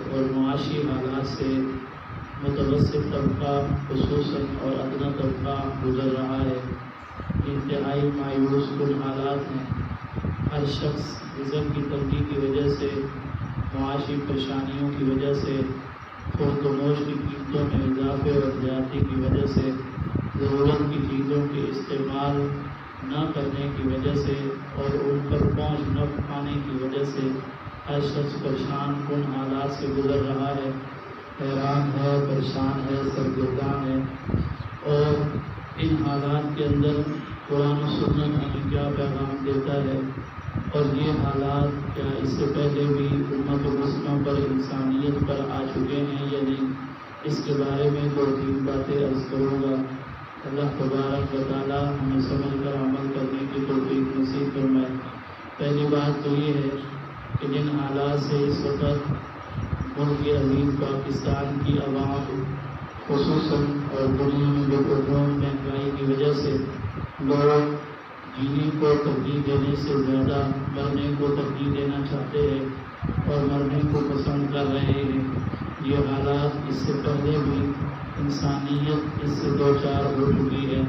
اور معاشی حالات سے متوسط طبقہ خصوصاً اور ادنیٰ طبقہ گزر رہا ہے۔ انتہائی مایوس کن حالات ہیں۔ ہر شخص رزق کی تنگی کی وجہ سے، معاشی پریشانیوں کی وجہ سے، خورد و نوش کی قیمتوں میں اضافے اور زیادتی کی وجہ سے، ضرورت کی چیزوں کے استعمال نہ کرنے کی وجہ سے اور ان پر پہنچ نہ پانے کی وجہ سے ہر شخص پریشان کن حالات سے گزر رہا ہے، حیران ہے، پریشان ہے، سرگردان ہے۔ اور ان حالات کے اندر قرآن و سنت ہمیں کیا پیغام دیتا ہے، اور یہ حالات کیا اس سے پہلے بھی امت مسلمہ پر، انسانیت پر آ چکے ہیں یا نہیں، اس کے بارے میں 2-3 باتیں عرض کروں گا۔ اللہ تبارک و تعالیٰ ہمیں سمجھ کر عمل کرنے کی توفیق نصیب فرمائے۔ پہلی بات تو یہ ہے کہ جن حالات سے اس وقت ملک عظیم پاکستان کی عوام خصوصاً اور دنیا میں بے مہنگائی کی وجہ سے لوگ جینے کو ترجیح دینے سے زیادہ مرنے کو ترجیح دینا چاہتے ہیں اور مرنے کو پسند کر رہے ہیں، یہ حالات اس سے پہلے بھی انسانیت اس سے دوچار ہو چکی ہے۔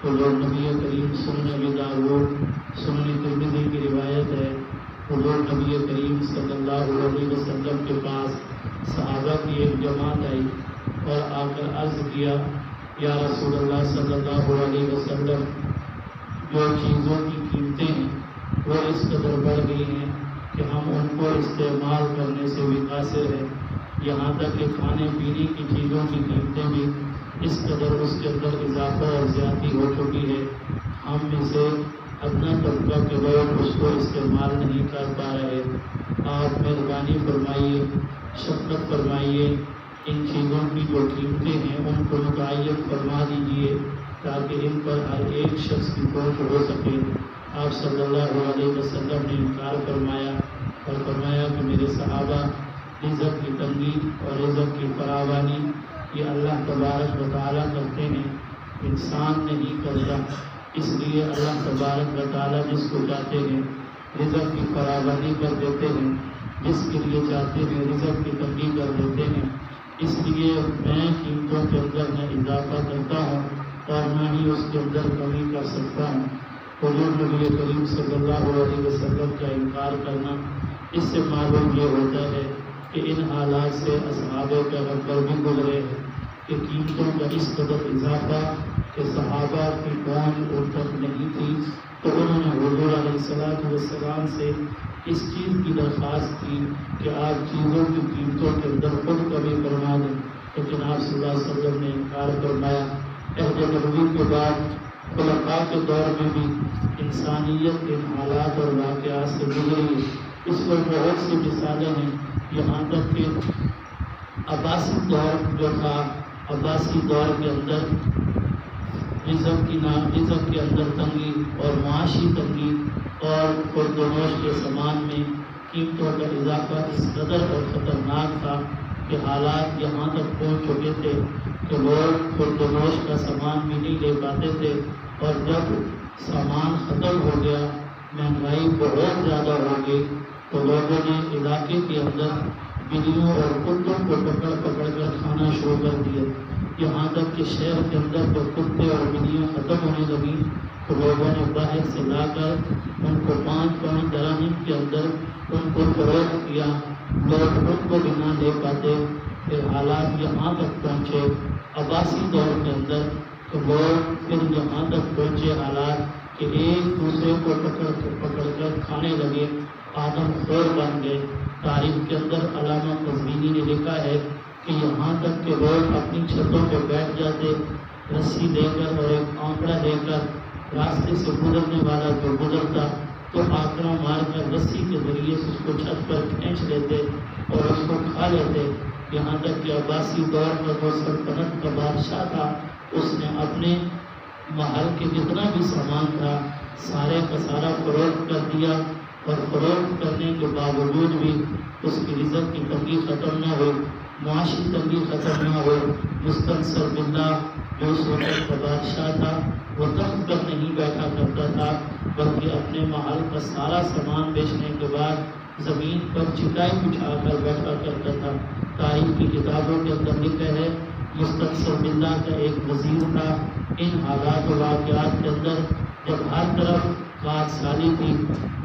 حضور نبی کریم سنن ابی داؤد، سنن ترمذی کی روایت ہے، حضور نبی کریم صلی اللہ علیہ وسلم کے پاس صحابہ کی ایک جماعت آئی اور آ کر عرض کیا، یا رسول اللہ صلی اللہ علیہ وسلم، جو چیزوں کی قیمتیں ہیں وہ اس قدر بڑھ گئی ہیں کہ ہم ان کو استعمال کرنے سے بھی قاصر ہیں، یہاں تک کہ کھانے پینے کی چیزوں کی قیمتیں بھی اس قدر اس کے اندر اضافہ اور زیادتی ہو چکی ہے، ہم میں سے ادنیٰ طبقہ کے لوگ اس کو استعمال نہیں کر پا رہے۔ آپ مہربانی فرمائیے، شفقت فرمائیے، ان چیزوں کی جو قیمتیں ہیں ان کو متعین فرما دیجیے تاکہ ان پر ہر ایک شخص کی پہنچ ہو سکے۔ آپ صلی اللہ علیہ وسلم نے انکار فرمایا اور فرمایا کہ میرے صحابہ، رزق کی تنگی اور رزق کی فراوانی یہ اللہ تبارک و تعالیٰ کرتے ہیں، انسان نہیں کرتا، اس لیے اللہ تبارک و تعالیٰ جس کو چاہتے ہیں رزق کی فراوانی کر دیتے ہیں، جس کے لیے چاہتے ہیں رزق کی تنگی کر دیتے ہیں۔ اس لیے میں قیمتوں کے اندر نہ اضافہ کرتا ہوں اور نہ ہی اس کے اندر کمی کر سکتا ہوں۔ حضور نبی کریم صلی اللہ علیہ وسلم کا انکار کرنا، اس سے معلوم یہ ہوتا ہے کہ ان حالات سے اصحاب پیغمبر بھی گزرے ہیں کہ قیمتوں کا اس قدر اضافہ کہ صحابہ کی پہنچ ان تک نہیں تھی، تو انہوں نے حضور علیہ السلام سے اس چیز کی درخواست کی کہ آپ چیزوں کی قیمتوں کے اندر خود کمی فرما دیں، تو جناب صلی اللہ علیہ وسلم نے انکار فرمایا۔ عہد نبوی کے بعد خلفاء کے دور میں بھی انسانیت کے حالات اور واقعات سے گزری، اس پر بہت سی مثالیں ہیں، یہاں تک کہ عباسی دور جو تھا، عباسی دور کے اندر رزق کے اندر تنگی اور معاشی تنگی اور خورد و نوش کے سامان میں قیمتوں کا اضافہ اس قدر اور خطرناک تھا کہ حالات یہاں تک پہنچ چکے تھے کہ لوگ خورد و نوش کا سامان بھی نہیں لے پاتے تھے، اور جب سامان ختم ہو گیا، مہنگائی بہت زیادہ ہو گئی، تو لوگوں نے علاقے کے اندر بلیوں اور کتوں کو پکڑ کر کھانا شروع کر دیا، یہاں تک کہ شہر کے اندر جب کتے اور بلیاں ختم ہونے لگی تو لوگوں نے باہر سے لا کر ان کو 5 دراہم کے اندر ان کو فروخت کیا، لوگ ان کو بھی نہ دے پاتے۔ پھر حالات یہاں تک پہنچے عباسی دور کے اندر، تو لوگ پھر یہاں تک پہنچے حالات کہ ایک دوسرے کو پکڑ کر کھانے لگے، آدم خور بن گئے۔ تاریخ کے اندر علامہ قزوینی نے لکھا ہے کہ یہاں تک کہ لوگ اپنی چھتوں پہ بیٹھ جاتے، رسی لے کر اور ایک آنکڑا لے کر، راستے سے گزرنے والا جو گزرتا تو آنکڑا مار کر رسی کے ذریعے سے اس کو چھت پر کھینچ لیتے اور اس کو کھا لیتے۔ یہاں تک کہ عباسی دور کا جو سلطنت کا بادشاہ تھا، اس نے اپنے محل کے جتنا بھی سامان تھا سارے کا سارا فروخت کر دیا، اور فروخت کرنے کے باوجود بھی اس کی رزق کی تنگی ختم نہ ہوئی، معاشی تنگی ختم نہ ہوئی۔ مستنصر باللہ جو اس وقت کا بادشاہ تھا، وہ تخت پر نہیں بیٹھا کرتا تھا بلکہ اپنے محل کا سارا سامان بیچنے کے بعد زمین پر چٹائی بچھا کر بیٹھا کرتا تھا تاریخ کی کتابوں کے اندر لکھا ہے مستنصر باللہ کا ایک وزیر تھا. ان حالات و واقعات کے اندر جب ہر طرف بات سالی تھی،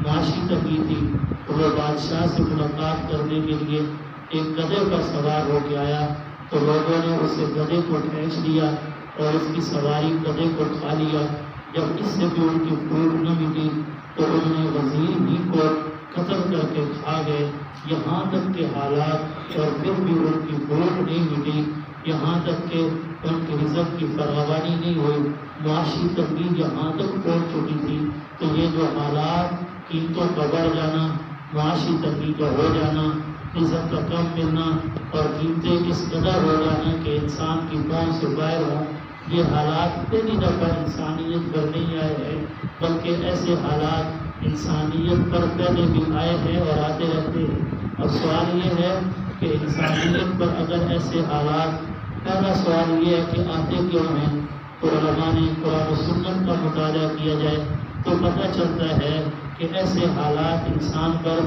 معاشی تنگی تھی، تو وہ بادشاہ سے ملاقات کرنے کے لیے ایک گدھے پر سوار ہو کے آیا. تو لوگوں نے اسے گدھے کو کھینچ لیا اور اس کی سواری گدھے کو کھا لیا. جب اس سے بھی ان کی بھوک نہ ملی تو انہوں نے وزیر ہی کو قتل کر کے کھا گئے. یہاں تک کہ حالات اور پھر بھی ان کی بھوک نہیں ملی، یہاں تک کہ ان کے رزق کی فراوانی نہیں ہوئی، معاشی تنگی یہاں تک پہنچ چکی تھی. تو یہ جو حالات، قیمتوں کا بڑھ جانا، معاشی تنگی کا ہو جانا، رزق کا کم ملنا اور قیمتیں اس قدر ہو جانا کہ انسان کی پہنچ سے باہر ہوں، یہ حالات پہلی دفعہ انسانیت پر نہیں آئے ہیں، بلکہ ایسے حالات انسانیت پر پہلے بھی آئے ہیں اور آتے رہتے ہیں. اب سوال یہ ہے کہ انسانیت پر اگر ایسے حالات، پہلا سوال یہ ہے کہ آتے کیوں ہیں؟ تو علماء نے قرآن و سنت کا مطالعہ کیا جائے تو پتہ چلتا ہے کہ ایسے حالات انسان پر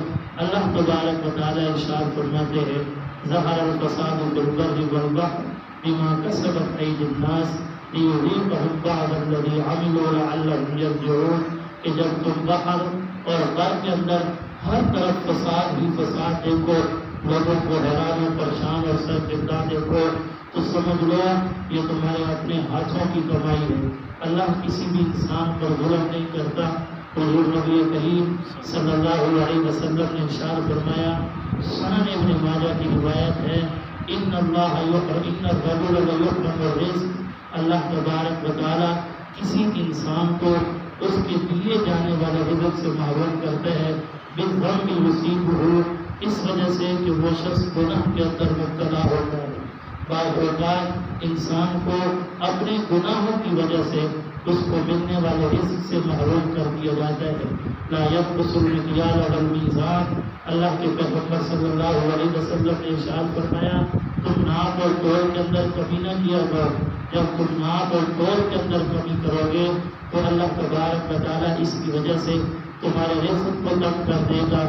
اللہ تبارک و تعالیٰ ارشاد فرماتے ہیں ظہر الفساد فی البر والبحر بما کسبت ایدی الناس لیذیقہم بعض الذی عملوا لعلہم یرجعون. کہ جب تم بحر اور بر کے اندر ہر طرف فساد ہی فساد دیکھو، لوگوں کو حیران و پریشان اور سرگرداں دیکھو، تو سمجھ لو یہ تمہارے اپنے ہاتھوں کی کمائی ہے. اللہ کسی بھی انسان پر ظلم نہیں کرتا. حضور نبی کریم صلی اللہ علیہ وسلم نے ارشاد فرمایا، سنن ابن ماجہ کی روایت ہے، ان الرجل لیحرم الرزق، اللہ تبارک و تعالیٰ کسی انسان کو اس کے دیے جانے والے رزق سے محروم کرتے ہیں بالذنب یصیبہ، اس وجہ سے کہ وہ شخص گناہ کے اندر مبتلا ہوتا ہے. بعض اوقات انسان کو اپنے گناہوں کی وجہ سے اس کو ملنے والے رزق سے محروم کر دیا جاتا ہے. لا ينقص المکیال والمیزان، اللہ کے پیغمبر صلی اللہ علیہ وسلم نے ارشاد فرمایا تم ناپ اور تول کے اندر کمی نہ کیا کرو. جب تم ناپ اور تول کے اندر کمی کرو گے تو اللہ تبارک و تعالیٰ اس کی وجہ سے تمہارے رزق کو کم کر دے گا،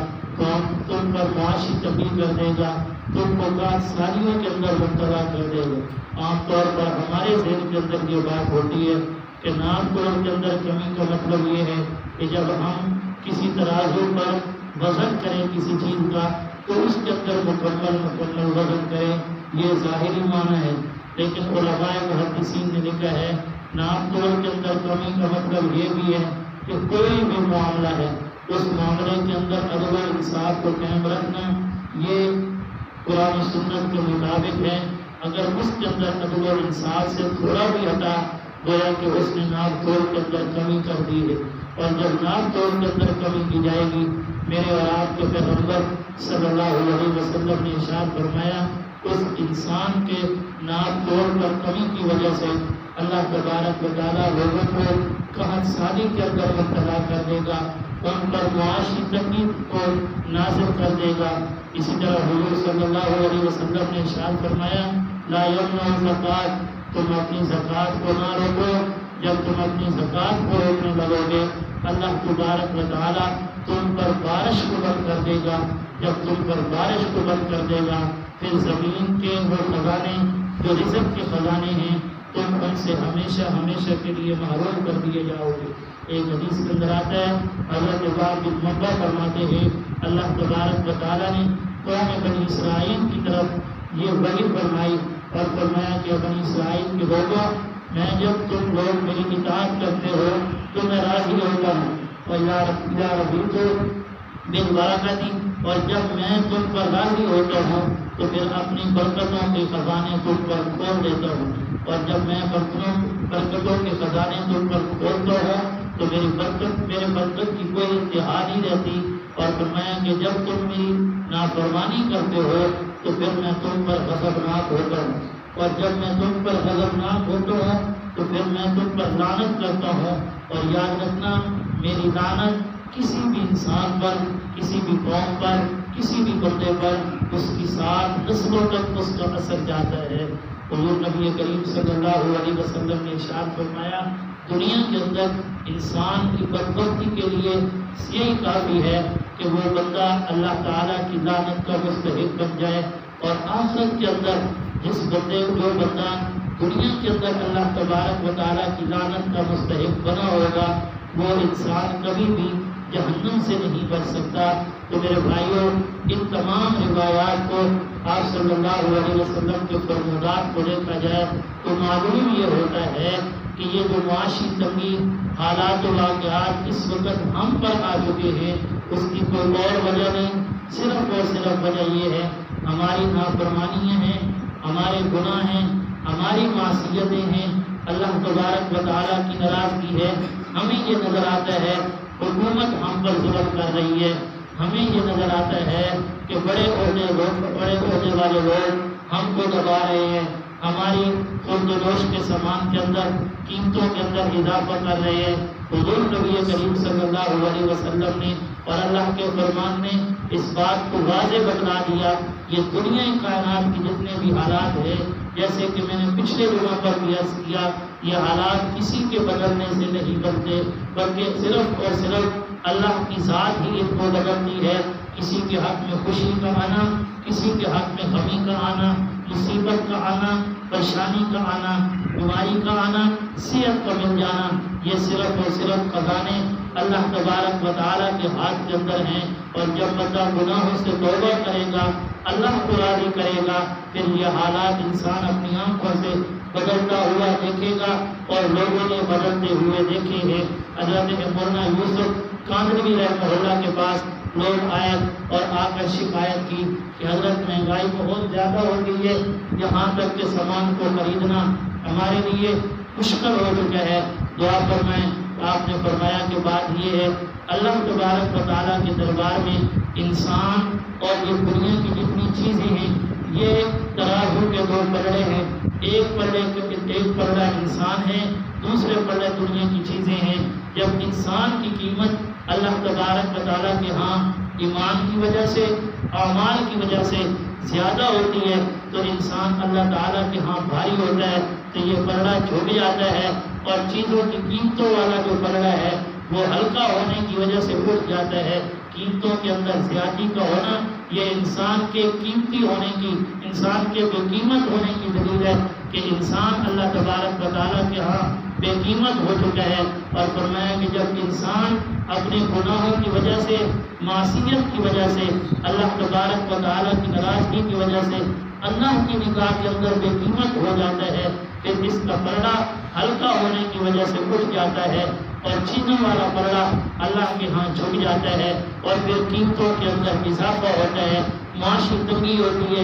تم پر معاشی تنگی کر دے گا، تم کو سالیوں کے اندر مبتلا کر دے گا. عام طور پر ہمارے ذہن کے اندر یہ بات ہوتی ہے کہ ناپ تول کے اندر کمی کا مطلب یہ ہے کہ جب ہم کسی ترازو پر وزن کریں کسی چیز کا تو اس کے اندر مکمل وزن کریں، یہ ظاہری معنی ہے. لیکن علماء محدثین نے لکھا ہے ناپ تول کے اندر کمی کا مطلب یہ بھی ہے کہ کوئی بھی معاملہ ہے اس معاملے کے اندر عدل و انصاف کو قائم رکھنا، یہ قرآن و سنت کے مطابق ہے. اگر اس کے اندر عدل و انصاف سے تھوڑا بھی ہٹا گویا کہ اس نے ناپ تول کے اندر کمی کر دی ہے. اور جب ناپ تول کے اندر کمی کی جائے گی، میرے اور آپ کے پیغمبر صلی اللہ علیہ وسلم نے ارشاد فرمایا اس انسان کے ناپ تول پر کمی کی وجہ سے اللہ تبارک و تعالیٰ لوگوں کو قحط سالی کے اندر مبتلا کر دے گا، ان پر معاشی تنگی کو نازل کر دے گا. اسی طرح حضور صلی اللہ علیہ وسلم نے ارشاد فرمایا لا یمنع الزکوٰۃ، تم اپنی زکوٰۃ کو نہ روکو. جب تم اپنی زکوٰۃ کو روکنے لگو گے اللہ تبارک و تعالیٰ تم پر بارش کو بند کر دے گا. جب تم پر بارش کو بند کر دے گا پھر زمین کے وہ خزانے جو رزق کے خزانے ہیں تم ان سے ہمیشہ ہمیشہ کے لیے محروم کر دیے جاؤ گے. ایک حدیث کے اندر آتا ہے حضرت وابن بن منبع فرماتے ہیں اللہ تبارک و تعالیٰ نے قوم بنی اسرائیل کی طرف یہ وحی فرمائی اور فرمایا کہ بنی اسرائیل کے لوگوں میں جب تم لوگ میری اطاعت کرتے ہو تو میں راضی ہوتا ہوں، اور رضیت بالبرکۃ، اور جب میں تم پر راضی ہوتا ہوں تو پھر اپنی برکتوں کے خزانے تم پر کھول دیتا ہوں، اور جب میں برکتوں کے خزانے تم پر کھولتا ہوں تو میرے برکت کی کوئی انتہا نہیں رہتی. اور فرمایا کہ جب تم میری نافرمانی کرتے ہو تو پھر میں تم پر غضبناک ہوتا ہوں، اور جب میں تم پر غضبناک ہوتا ہوں تو پھر میں تم پر لعنت کرتا ہوں. اور یاد رکھنا میری لعنت کسی بھی انسان پر، کسی بھی قوم پر، کسی بھی بندے پر اس کی 7 نسلوں تک اس کا اثر جاتا ہے. حضور نبی کریم صلی اللہ علیہ وسلم نے ارشاد فرمایا دنیا کے اندر انسان کی بدبختی کے لیے یہی کافی ہے کہ وہ بندہ اللہ تعالیٰ کی لعنت کا مستحق بن جائے، اور آخرت کے اندر جس بندے جو بندہ دنیا کے اندر اللہ تبارک و تعالیٰ کی لعنت کا مستحق بنا ہوگا وہ انسان کبھی بھی جہنم سے نہیں بچ سکتا۔ تو میرے بھائیوں، ان تمام روایات کو آپ صلی اللہ علیہ وسلم کے فرمودات کو دیکھا جائے تو معلوم یہ ہوتا ہے کہ یہ جو معاشی تنگی حالات و واقعات اس وقت ہم پر آ چکے ہیں اس کی کوئی اور وجہ نہیں، صرف اور صرف وجہ یہ ہے ہماری نافرمانیاں ہیں، ہمارے گناہ ہیں، ہماری معصیتیں ہیں، اللہ تبارک و تعالیٰ کی ناراضگی ہے۔ ہمیں یہ نظر آتا ہے حکومت ہم پر ظلم کر رہی ہے، ہمیں یہ نظر آتا ہے کہ بڑے عہدے والے لوگ ہم کو دبا رہے ہیں، ہماری خورد و نوش کے سامان کے اندر قیمتوں کے اندر اضافہ کر رہے ہیں۔ حضور نبی کریم صلی اللہ علیہ وسلم نے اور اللہ کے فرمان نے اس بات کو واضح بتلا دیا۔ یہ دنیا کائنات کے جتنے بھی حالات ہیں، جیسے کہ میں نے پچھلے دنوں پر بھی عرض کیا، یہ حالات کسی کے بدلنے سے نہیں بنتے، بلکہ صرف اور صرف اللہ کی ذات ہی ان کو بدلتی ہے۔ کسی کے حق میں خوشی کا آنا، کسی کے حق میں غمی کا آنا، مصیبت کا آنا، پریشانی کا آنا، بیماری کا آنا، صحت کا مل جانا، یہ صرف اور صرف خزانے اللہ تبارک و تعالیٰ کے ہاتھ کے اندر ہیں۔ اور جب بندہ گناہوں سے توبہ کرے گا، اللہ کو راضی کرے گا، پھر یہ حالات انسان اپنی آنکھوں سے بدلتا ہوا دیکھے گا، اور لوگوں نے بدلتے ہوئے دیکھے ہیں۔ حضرت مولانا یوسف کاندھلوی رحمہ اللہ کے پاس لوگ آئے اور آ کر شکایت کی کہ حضرت مہنگائی بہت زیادہ ہو گئی ہے، یہاں تک کہ سامان کو خریدنا ہمارے لیے مشکل ہو چکا ہے، دعا فرمائیں۔ آپ نے فرمایا کہ بات یہ ہے اللہ تبارک و تعالیٰ کے دربار میں انسان اور یہ دنیا کی جتنی چیزیں ہیں یہ ترازو کے دو پلڑے ہیں، ایک پلڑا انسان ہے، دوسرے پلڑے دنیا کی چیزیں ہیں۔ جب انسان کی قیمت اللہ تبارک و تعالیٰ کے ہاں ایمان کی وجہ سے، اعمال کی وجہ سے زیادہ ہوتی ہے تو انسان اللہ تعالیٰ کے ہاں بھاری ہوتا ہے، تو یہ پلڑا جھک جاتا ہے، اور چیزوں کی قیمتوں والا جو پلڑا ہے وہ ہلکا ہونے کی وجہ سے اٹھ جاتا ہے۔ قیمتوں کے اندر زیادتی کا ہونا یہ انسان کے قیمتی ہونے کی، انسان کے بے قیمت ہونے کی دلیل ہے کہ انسان اللہ تبارک و تعالیٰ کے ہاں بے قیمت ہو چکا ہے۔ اور فرمایا کہ جب انسان اپنے گناہوں کی وجہ سے، معصیت کی وجہ سے، اللہ تبارک و تعالیٰ کی ناراضگی کی وجہ سے اللہ کی نگاہ کے اندر بے قیمت ہو جاتا ہے، پھر اس کا پلڑا ہلکا ہونے کی وجہ سے اٹھ جاتا ہے، اور چیزوں والا پلڑا اللہ کے ہاں جھک جاتا ہے، اور پھر قیمتوں کے اندر اضافہ ہوتا ہے، معاشی تنگی ہوتی ہے،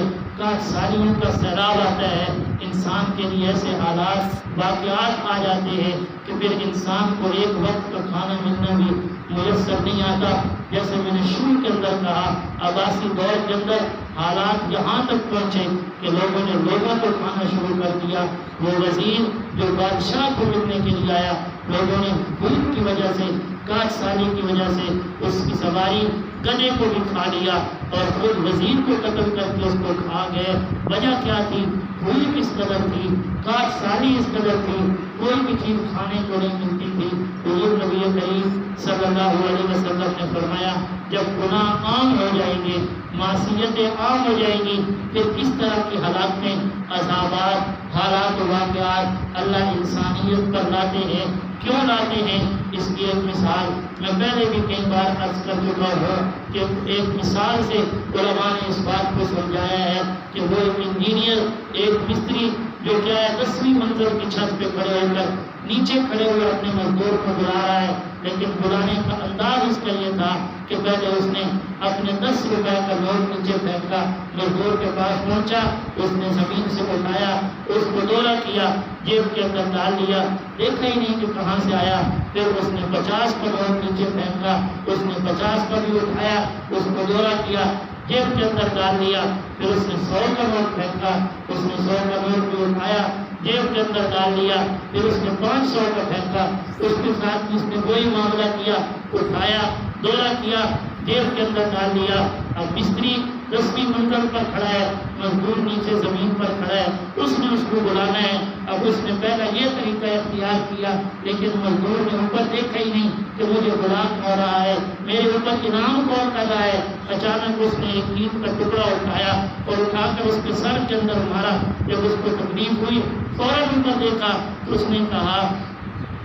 سالیوں کا سیلاب آتا ہے، انسان کے لیے ایسے حالات واقعات آ جاتے ہیں کہ پھر انسان کو ایک وقت کا کھانا ملنا بھی میسر نہیں آتا۔ جیسے میں نے شروع کے اندر کہا، عباسی دور کے اندر حالات یہاں تک پہنچے کہ لوگوں نے لوگوں کو کھانا شروع کر دیا۔ وہ وزیر جو بادشاہ کو ملنے کے لیے آیا، لوگوں نے بھوک کی وجہ سے، کاٹ سالی کی وجہ سے اس کی سواری گدھے کو بھی کھا لیا، اور خود وزیر کو قتل کر کے اس کو کھا گئے۔ وجہ کیا تھی؟ بھوک اس قدر تھی، کاٹ سالی اس قدر تھی، کوئی بھی چیز کھانے کو نہیں ملتی تھی۔ حضور نبی کریم صلی اللہ علیہ وسلم نے فرمایا جب گناہ عام ہو جائیں گے، معصیتیں عام ہو جائیں گی، پھر اس طرح کی ہلاکتیں، عذابات، حالات و واقعات اللہ انسانیت پر لاتے ہیں۔ کیوں لاتے ہیں؟ اس کی ایک مثال میں پہلے بھی کئی بار عرض کر چکا ہوں کہ ایک مثال سے علماء نے اس بات کو سمجھایا ہے کہ وہ ایک انجینئر، ایک مستری جو کیا ہے 10ویں منزل کی چھت پہ کھڑے ہو کر نیچے کھڑے ہوئے اپنے مزدور کو بلا رہا ہے، لیکن بلانے کا انداز اس کا یہ تھا کہ پہلے اس نے اپنے 10 روپے کا نوٹ نیچے پھینکا، مزدور کے پاس پہنچا، اس نے زمین سے اٹھایا، اس کو دولا کیا، جیب کے اندر ڈال لیا، دیکھا ہی نہیں کہ کہاں سے آیا۔ پھر اس نے 50 کا نوٹ نیچے پھینکا، اس نے 50 کا بھی اٹھایا، اس کو دولا کیا، جیب کے اندر ڈال لیا۔ پھر اس نے 100 کا نوٹ پھینکا، اس نے 100 کا نوٹ بھی اٹھایا، جیب کے اندر ڈال لیا۔ پھر اس نے 500 کا پھینکا، اس کے ساتھ اس نے وہی معاملہ کیا، اٹھایا، دولا کیا، جیب کے اندر ڈال لیا۔ اب مستری 10ویں منزل پر کھڑا ہے، مزدور نیچے زمین پر کھڑا ہے، اس نے اس کو بلانا ہے۔ اب اس نے پہلا یہ طریقہ اختیار کیا، لیکن مزدور نے اوپر دیکھا ہی نہیں کہ مجھے غلام ہو رہا ہے، میرے اوپر انعام کون کر رہا ہے۔ اچانک اس نے ایک اینٹ کا ٹکڑا اٹھایا اور اٹھا کر اس کے سر کے اندر مارا۔ جب اس کو تکلیف ہوئی فوراً اوپر دیکھا تو اس نے کہا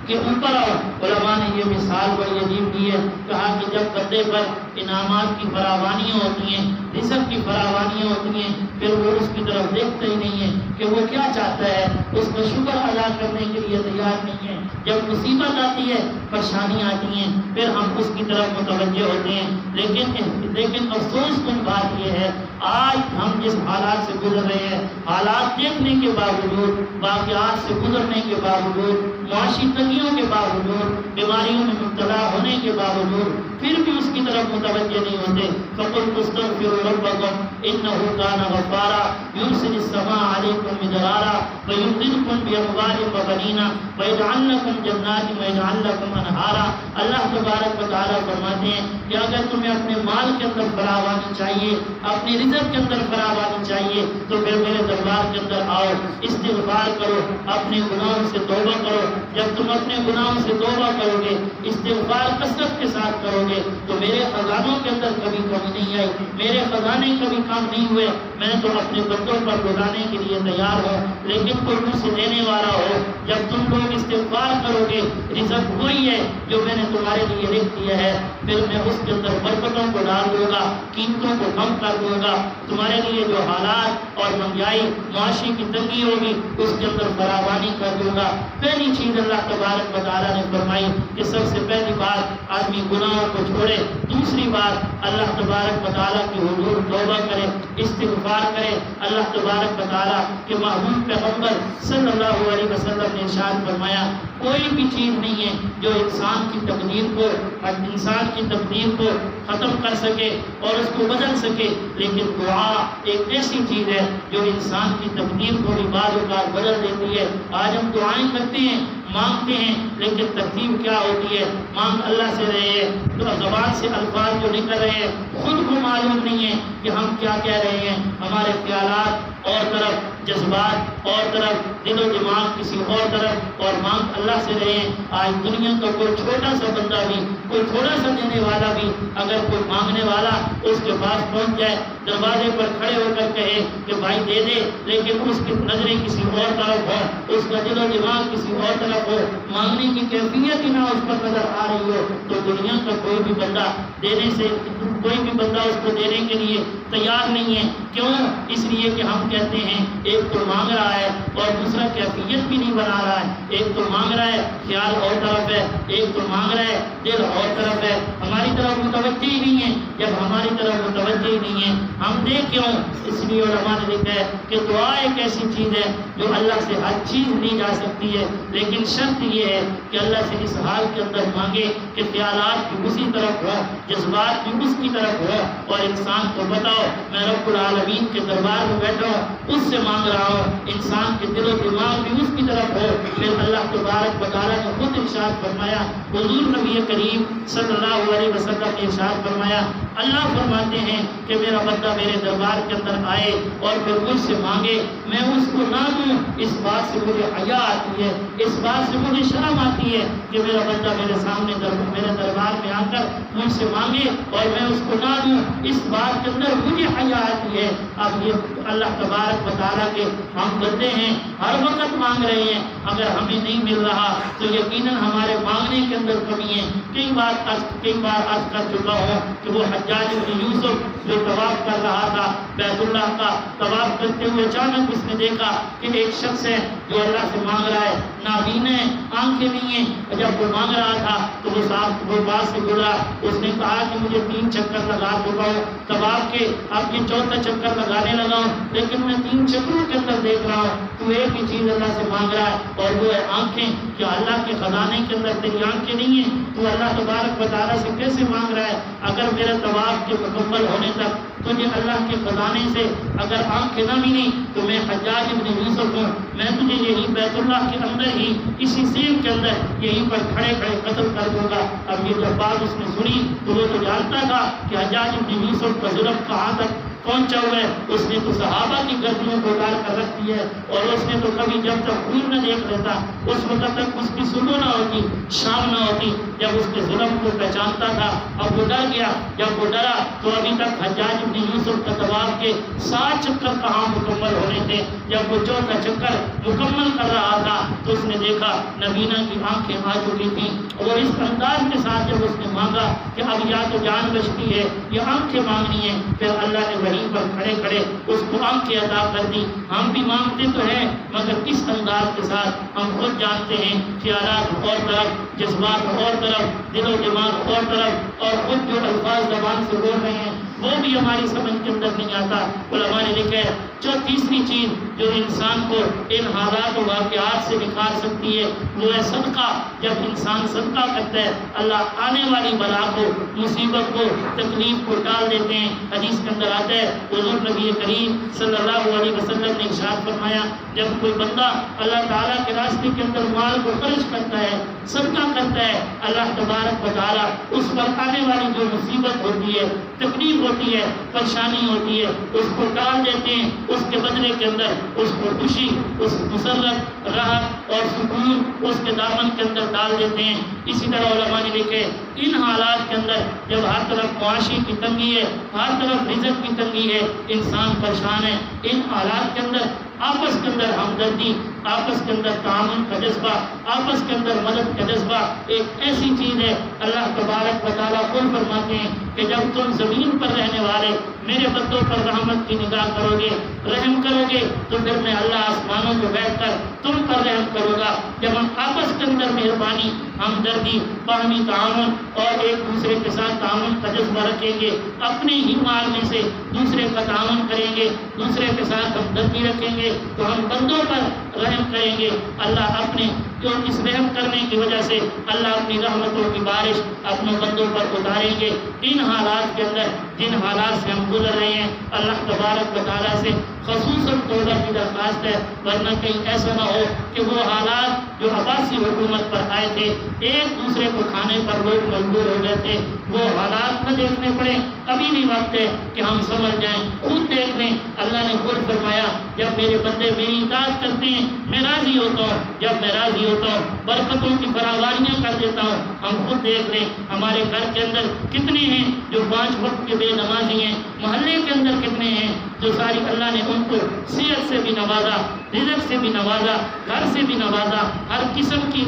کہ اوپر آؤ۔ علماء نے یہ مثال بڑی عجیب دی ہے، کہا کہ جب بندے پر انعامات کی فراوانیاں ہوتی ہیں، رزق کی فراوانیاں ہوتی ہیں، پھر وہ اس کی طرف دیکھتا ہی نہیں ہے کہ وہ کیا چاہتا ہے، اس کا شکر ادا کرنے کے لیے تیار نہیں ہے۔ جب مصیبت آتی ہے، پریشانیاں آتی ہیں، پھر ہم اس کی طرف متوجہ ہوتے ہیں۔ لیکن افسوس کن بات یہ ہے، آج ہم جس حالات سے گزر رہے ہیں، حالات دیکھنے کے باوجود، واقعات سے گزرنے کے باوجود، معاشی تنگیوں کے باوجود، بیماریوں میں مبتلا ہونے کے باوجود، پھر بھی اس کی طرف متوجہ نہیں ہوتے۔ فَقُلْ اسْتَغْفِرُوا رَبَّكُمْ إِنَّهُ كَانَ غَفَّارًا يُرْسِلِ السَّمَاءَ عَلَيْكُمْ مِدْرَارًا وَيُمْدِدْكُمْ بِأَمْوَالٍ وَبَنِينَ وَيَجْعَلْ لَكُمْ جَنَّاتٍ وَيَجْعَلْ لَكُمْ أَنْهَارًا۔ اللہ تبارک و تعالیٰ فرماتے ہیں کہ اگر تمہیں اپنے مال کے اندر فراوانی چاہیے، اپنی رزق کے اندر فراوانی چاہیے، تو پھر میرے دربار کے اندر آؤ، استغفار کرو، اپنے گناہوں سے توبہ کرو۔ جب تم اپنے گناہوں سے توبہ کرو گے، استغفار کثرت کے ساتھ کرو گے، تو میرے خزانوں کے اندر کبھی کمی نہیں آئی، میرے خزانے کبھی کم نہیں ہوئے۔ میں تو اپنے بندوں پر لٹانے کے لیے تیار ہوں، لیکن کوئی مجھ سے لینے والا ہو۔ جب تم لوگ استغفار کرو گے، رزق وہی ہے جو میں نے تمہارے لیے لکھ دیا ہے، پھر میں اس کے اندر برکتوں کو ڈال دوں گا، قیمتوں کو کم کر دوں گا۔ تمہارے لیے جو حالات اور مہنگائی، معاشی کی تنگی ہوگی، اس کے اندر فراوانی کر دوں گا۔ پہلی چیز اللہ تبارک و تعالیٰ نے فرمائی کہ سب سے پہلی بات آدمی گناہوں کو چھوڑے، دوسری بات اللہ تبارک و تعالیٰ کی حضور توبہ کرے، استغفار کرے۔ اللہ تبارک و تعالیٰ کے محبوب پیغمبر صلی اللہ علیہ وسلم نے ارشاد فرمایا، کوئی بھی چیز نہیں ہے جو انسان کی تقدیر کو ختم کر سکے اور اس کو بدل سکے، لیکن دعا ایک ایسی چیز ہے جو انسان کی تقدیر کو بھی بعض اوقات بدل دیتی ہے۔ آج ہم دعائیں کرتے ہیں، مانگتے ہیں، لیکن ترتیب کیا ہوتی ہے؟ مانگ اللہ سے رہے ہیں تو زبان سے الفاظ جو نکل رہے ہیں خود کو معلوم نہیں ہے کہ ہم کیا کہہ رہے ہیں۔ ہمارے خیالات اور طرف، جذبات اور طرف، دل و دماغ کسی اور طرف، اور مانگ اللہ سے رہے ہیں۔ آج دنیا کا کوئی چھوٹا سا بندہ بھی، کوئی تھوڑا سا دینے والا بھی، اگر کوئی مانگنے والا اس کے پاس پہنچ جائے، دروازے پر کھڑے ہو کر کہے کہ بھائی دے دے، لیکن اس کی نظریں کسی اور طرف ہو، اس کا دل و دماغ کسی اور طرف ہو، مانگنے کی کیفیت ہی نہ اس پر نظر آ رہی ہو، تو دنیا کا کوئی بھی بندہ اس کو دینے کے لیے تیار نہیں ہے۔ کیوں؟ اس لیے کہ ہم کہتے ہیں ایک تو مانگ رہا ہے اور دوسرا کیفیت بھی نہیں بنا رہا ہے۔ ایک تو مانگ رہا ہے، خیال اور طرف ہے، ایک تو مانگ رہا ہے، دل اور طرف ہے، ہماری طرف متوجہ ہی نہیں ہے۔ جب ہماری طرف متوجہ ہی نہیں ہے، ہم دے کیوں؟ اس لیے علماء نے لکھا ہے کہ دعا ایک ایسی چیز ہے جو اللہ سے ہر چیز لی جا سکتی ہے، لیکن شرط یہ ہے کہ اللہ سے اس حال کے اندر مانگے کہ خیالات بھی اسی طرف ہو، جذبات بھی اس کی طرف ہو، اور انسان کو بتاؤ میں رب العالمین کے دربار میں بیٹھا ہوں، اس سے مانگ رہا ہوں، انسان کے دل و دماغ بھی اس کی طرف ہو۔ پھر اللہ تبارک و تعالیٰ نے خود ارشاد فرمایا، حضور نبی کریم صلی اللہ علیہ وسلم نے ارشاد فرمایا، اللہ فرماتے ہیں کہ میرا بندہ میرے دربار کے اندر آئے اور پھر مجھ سے مانگے، میں اس کو نہ دوں، اس بات سے مجھے حیا آتی ہے، اس بات سے مجھے شرم آتی ہے کہ میرا بندہ میرے سامنے میرے دربار میں آ کر مجھ سے مانگے اور میں اس کو نہ دوں، اس بات کے اندر مجھے حیا آتی ہے۔ اب یہ اللہ تبارک و تعالیٰ کے ہم بندے ہیں، ہر وقت مانگ رہے ہیں، اگر ہمیں نہیں مل رہا تو یقیناً ہمارے مانگنے کے اندر کمی ہے۔ کئی بار عرض کر چکا ہوں کہ وہ حجاج بن یوسف جو طواف کر رہا تھا، بیت اللہ کا طواف کرتے ہوئے اچانک اس نے دیکھا کہ ایک شخص ہے جو اللہ سے مانگ رہا ہے، نابین ہے، آنکھیں نہیں ہیں، اور جب وہ مانگ رہا تھا تو وہ پاس سے گزرا، اس نے کہا کہ مجھے 3 چکر لگا چکا ہوں طواف کے، اب یہ 4تھا چکر لگانے لگا ہوں، لیکن میں 3 چکروں کے اندر دیکھ رہا ہوں تو ایک ہی چیز اللہ سے مانگ رہا ہے اور وہ ہے آنکھیں۔ کیا اللہ کے خزانے کے اندر تیری آنکھیں نہیں ہیں؟ تو اللہ تبارک و تعالیٰ سے کیسے مانگ رہا ہے؟ اگر میرے طواف کے مکمل ہونے تک تجھے اللہ کے خزانے سے اگر آنکھیں نہ ملی تو میں حجاج بن یوسف ہوں، میں تجھے یہی بیت اللہ کے اندر ہی اسی سین کے اندر یہیں پر کھڑے قتل کر دوں گا۔ اب یہ جب بات اس نے سنی تو وہ تو جانتا تھا کہ حجاج بن یوسف کا ظلم کہاں تک پہنچا ہوا ہے، اس نے تو صحابہ کی گردنوں کو ڈال کر رکھ دی ہے، اور اس نے تو کبھی جب تک خون نہ دیکھ لیتا اس وقت تک اس کی صبح نہ ہوتی، شام نہ ہوتی، جب اس کے ظلم کو پہچانتا تھا۔ اب وہ ڈر گیا، جب وہ ڈرا تو ابھی تک حجاج بن یوسف کا طواف کے 7 چکر کہاں مکمل ہونے تھے۔ جب وہ 4تھا چکر مکمل کر رہا تھا تو اس نے دیکھا نبینا کی آنکھیں آ چکی تھیں، اور اس انداز کے ساتھ جب اس نے مانگا کہ اب یا تو جان بچتی ہے یا آنکھیں مانگنی ہے، پھر اللہ نے وہیں پر کھڑے کھڑے اس کو آنکھیں عطا کر دی۔ ہم بھی مانگتے تو ہیں مگر کس انداز کے ساتھ ہم خود جانتے ہیں، خیالات اور طرف، جذبات اور طرف، دل و دماغ اور طرف، اور خود جو الفاظ زبان سے بول رہے ہیں وہ بھی ہماری سمجھ کے اندر نہیں آتا۔ علماء نے لکھا ہے جو تیسری چیز جو انسان کو ان حالات و واقعات سے نکال سکتی ہے وہ ہے صدقہ۔ جب انسان صدقہ کرتا ہے اللہ آنے والی بلا کو، مصیبت کو، تکلیف کو ٹال دیتے ہیں۔ حدیث کے اندر آتا ہے حضور نبی کریم صلی اللہ علیہ وسلم نے ارشاد فرمایا جب کوئی بندہ اللہ تعالیٰ کے راستے کے اندر مال کو خرچ کرتا ہے، صدقہ کرتا ہے، اللہ تبارک و تعالیٰ اس پر آنے والی جو مصیبت ہوتی ہے، تکلیف ہوتی ہے، پریشانی ہوتی ہے، اس کو ٹال دیتے ہیں۔ اس کے بدلے کے اندر اس کو خوشی، اس مسرت، راحت اور سکون اس کے دامن کے اندر ڈال دیتے ہیں۔ اسی طرح علماء نے لکھے ان حالات کے اندر جب ہر طرف معاشی کی تنگی ہے، ہر طرف رزق کی تنگی ہے، انسان پریشان ہے، ان حالات کے اندر آپس کے اندر ہمدردی، آپس کے اندر تعاون کا جذبہ، آپس کے اندر مدد کا جذبہ ایک ایسی چیز ہے۔ اللہ تبارک و تعالیٰ خود فرماتے ہیں کہ جب تم زمین پر رہنے والے میرے بندوں پر رحمت کی نگاہ کرو گے، رحم کرو گے، تو پھر میں اللہ آسمانوں میں بیٹھ کر تم پر رحم کروں گا۔ جب ہم آپس کے اندر مہربانی، ہمدردی، باہمی تعاون اور ایک دوسرے کے ساتھ تعاون کا جذبہ رکھیں گے، اپنے ہی مال میں سے دوسرے کا تعاون کریں گے، دوسرے کے ساتھ ہمدردی رکھیں گے، تو ہم بندوں پر رحم کریں گے۔ اللہ اپنے جو اس رحم کرنے کی وجہ سے اللہ اپنی رحمتوں کی بارش اپنے بندوں پر اتاریں گے۔ ان حالات کے اندر جن حالات سے ہم گزر رہے ہیں، اللہ تبارک و تعالیٰ سے خصوصاً توبہ کی درخواست ہے، ورنہ کہیں ایسا نہ ہو کہ وہ حالات جو عباسی حکومت پر آئے تھے، ایک دوسرے کو کھانے پر لوگ مجبور ہو گئے تھے، وہ حالات نہ دیکھنے پڑے۔ ابھی بھی وقت ہے کہ ہم سمجھ جائیں، خود دیکھ لیں۔ اللہ نے خود فرمایا جب میرے بندے میری اطاعت کرتے ہیں میں راضی ہوتا ہوں، جب میں راضی ہوتا ہوں برکتوں کی فراوانیاں کر دیتا ہوں۔ ہم خود دیکھ لیں ہمارے گھر کے اندر کتنے ہیں جو 5 وقت کے بے نمازی ہیں، محلے کے اندر کتنے ہیں جو ساری اللہ نے ان کو صحت سے بھی نوازا، رزق سے بھی نوازا، گھر سے بھی نوازا، ہر قسم کی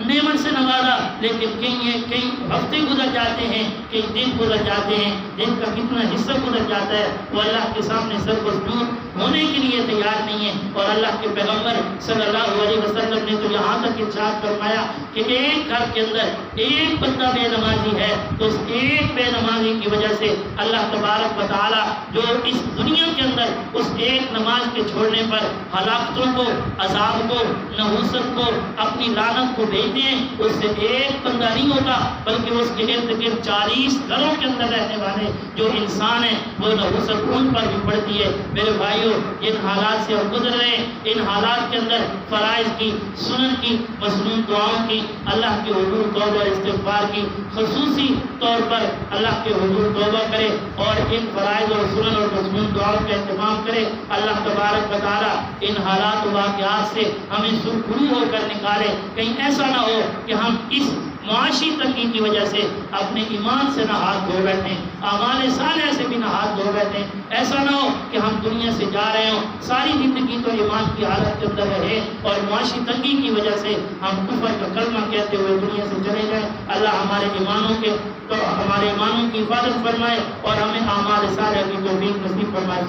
نعمت سے نوازا، لیکن کئی ہفتے گزر جاتے ہیں، کئی دن گزر جاتے ہیں، دن کا کتنا حصہ گزر جاتا ہے وہ اللہ کے سامنے سربسدور ہونے کے لیے تیار نہیں ہے۔ اور اللہ کے پیغمبر صلی اللہ علیہ وسلم نے تو یہاں تک ارشاد فرمایا کہ ایک گھر کے اندر ایک بندہ بے نمازی ہے تو اس ایک بے نمازی کی وجہ سے اللہ تبارک و تعالیٰ جو اس دنیا کے اندر اس ایک نماز کے چھوڑنے پر ہلاکتوں کو، عذاب کو، نحوست کو، اپنی لعنت کو بھیجتے ہیں، اس سے ایک بندہ نہیں ہوتا بلکہ اس کے ارد گرد 40 گھروں کے اندر رہنے والے جو انسان ہیں وہ نحوست ان پر بھی پڑتی ہے۔ میرے بھائیوں ان حالات سے ہم گزر رہے ہیں، ان حالات کے اندر فرائض کی، سنن کی، مسنون دعاؤں کی، اللہ کے حضور توبہ اور استغفار کی، خصوصی طور پر اللہ کے حضور توبہ کرے اور ان فرائض اور سنن اور مسنون دعاؤں کا اہتمام کرے۔ اللہ تبارک و تعالیٰ ان حالات و واقعات سے ہمیں سرخرو ہو کر نکالے۔ کہیں ایسا نہ ہو کہ ہم اس معاشی تنگی کی وجہ سے اپنے ایمان سے نہ ہاتھ دھو بیٹھیں، اعمال صالحہ سے بھی نہ ہاتھ دھو بیٹھیں۔ ایسا نہ ہو کہ ہم دنیا سے جا رہے ہوں، ساری زندگی تو ایمان کی حالت کے اندر رہے اور معاشی تنگی کی وجہ سے ہم کفر کا کلمہ کہتے ہوئے دنیا سے چلے جائیں۔ اللہ ہمارے ایمانوں کی حفاظت فرمائے اور ہمیں اعمال صالحہ کی توفیق نصیب فرمائے۔